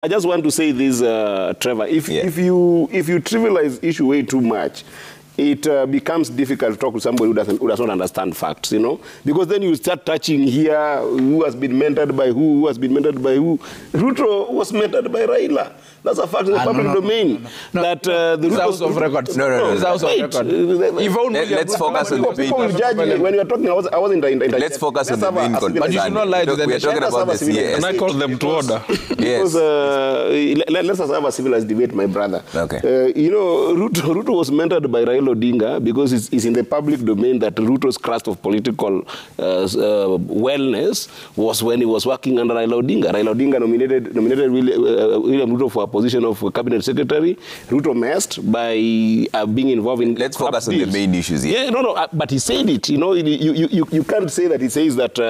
I just want to say this, Trevor. If you trivialize issue way too much, it becomes difficult to talk to somebody who does not understand facts, you know, because then you start touching here who has been mentored by who has been mentored by who. Ruto was mentored by Raila. That's a fact in the public domain. That the House of Records. No. House of Records. Let's focus on the people judge when you are talking. I wasn't in. Let's focus on the main concern. But you should not lie to them. We are talking about the CAS. And I call them to order. Because let's have a civilized debate, my brother. Okay. You know, Ruto was mentored by Raila Odinga because it's in the public domain that Ruto's crust of political wellness was when he was working under Raila Odinga. Raila Odinga nominated William Ruto for a position of cabinet secretary. Ruto messed by being involved in. Let's focus on the main issues here. Yeah, no, but he said it. You know, you can't say that he says that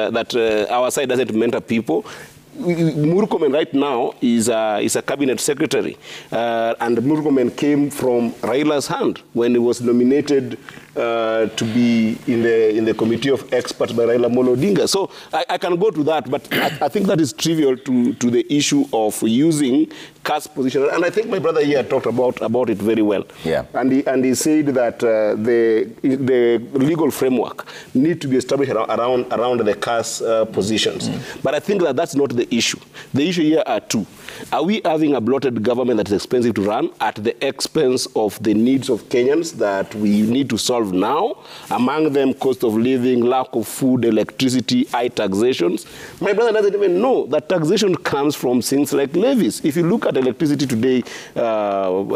our side doesn't mentor people. Murkomen right now is a cabinet secretary, and Murkomen came from Raila's hand when he was nominated to be in the committee of experts by Raila Odinga. So I can go to that, but I think that is trivial to the issue of using caste position. And I think my brother here talked about it very well. Yeah. And he said that the legal framework need to be established around the caste positions. But I think that that's not the issue. The issue here are two. Are we having a bloated government that is expensive to run at the expense of the needs of Kenyans that we need to solve now? Among them, cost of living, lack of food, electricity, high taxations. My brother doesn't even know that taxation comes from things like levies. If you look at electricity today,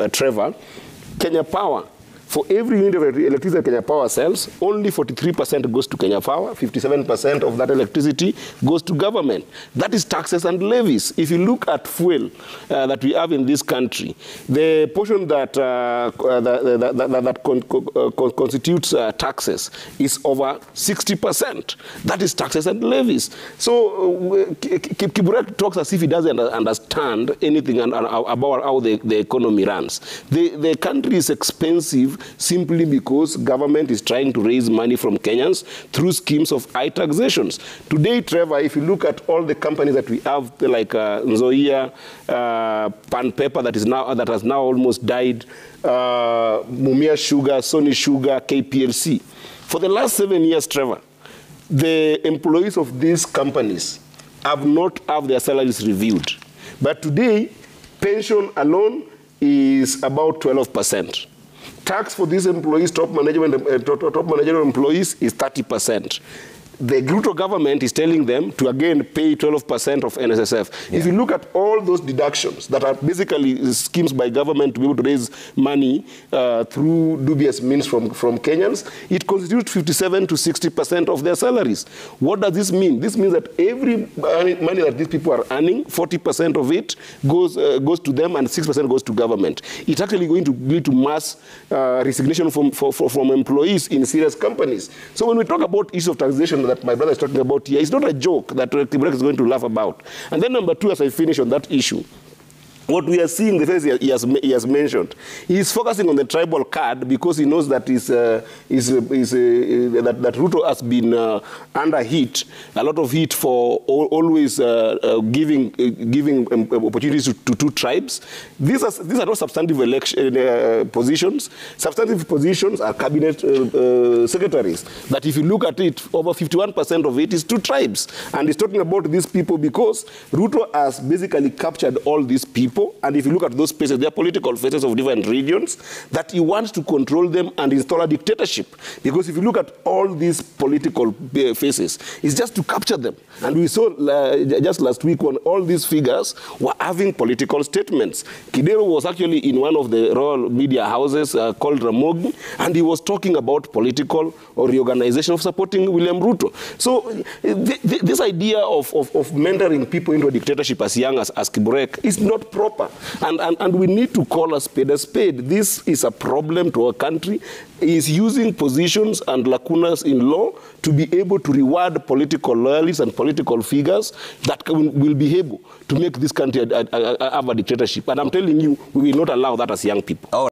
Trevor, Kenya Power, for every unit of electricity that Kenya Power sells, only 43% goes to Kenya Power, 57% of that electricity goes to government. That is taxes and levies. If you look at fuel that we have in this country, the portion that constitutes taxes is over 60%. That is taxes and levies. So Kiburek talks as if he doesn't understand anything about how the economy runs. The country is expensive simply because government is trying to raise money from Kenyans through schemes of high taxations. Today, Trevor, if you look at all the companies that we have, like Nzoia, Pan Paper that has now almost died, Mumia Sugar, Sony Sugar, KPLC. For the last 7 years, Trevor, the employees of these companies have not had their salaries reviewed. But today, pension alone is about 12%. Tax for these employees, top management employees, is 30%. The Ruto government is telling them to again pay 12% of NSSF. Yeah. If you look at all those deductions that are basically schemes by government to be able to raise money through dubious means from Kenyans, it constitutes 57 to 60% of their salaries. What does this mean? This means that every money that these people are earning, 40% of it goes to them and 6% goes to government. It's actually going to lead to mass resignation from employees in serious companies. So when we talk about issues of taxation that my brother is talking about here, it's not a joke that Kiburek is going to laugh about. And then number two, as I finish on that issue, what we are seeing, the things he has mentioned, he is focusing on the tribal card because he knows that that Ruto has been under heat, a lot of heat for always giving opportunities to two tribes. These are not substantive election positions. Substantive positions are cabinet secretaries. That if you look at it, over 51% of it is two tribes. And he's talking about these people because Ruto has basically captured all these people. And if you look at those faces, they are political faces of different regions, that he wants to control them and install a dictatorship. Because if you look at all these political faces, it's just to capture them. And we saw just last week when all these figures were having political statements. Kidero was actually in one of the royal media houses called Ramogi, and he was talking about political or reorganization of supporting William Ruto. So this idea of mentoring people into a dictatorship as young as Kiburek is not proper. And we need to call a spade a spade. This is a problem to our country. He is using positions and lacunas in law to be able to reward political loyalists and political figures that will be able to make this country have a dictatorship. And I'm telling you, we will not allow that as young people.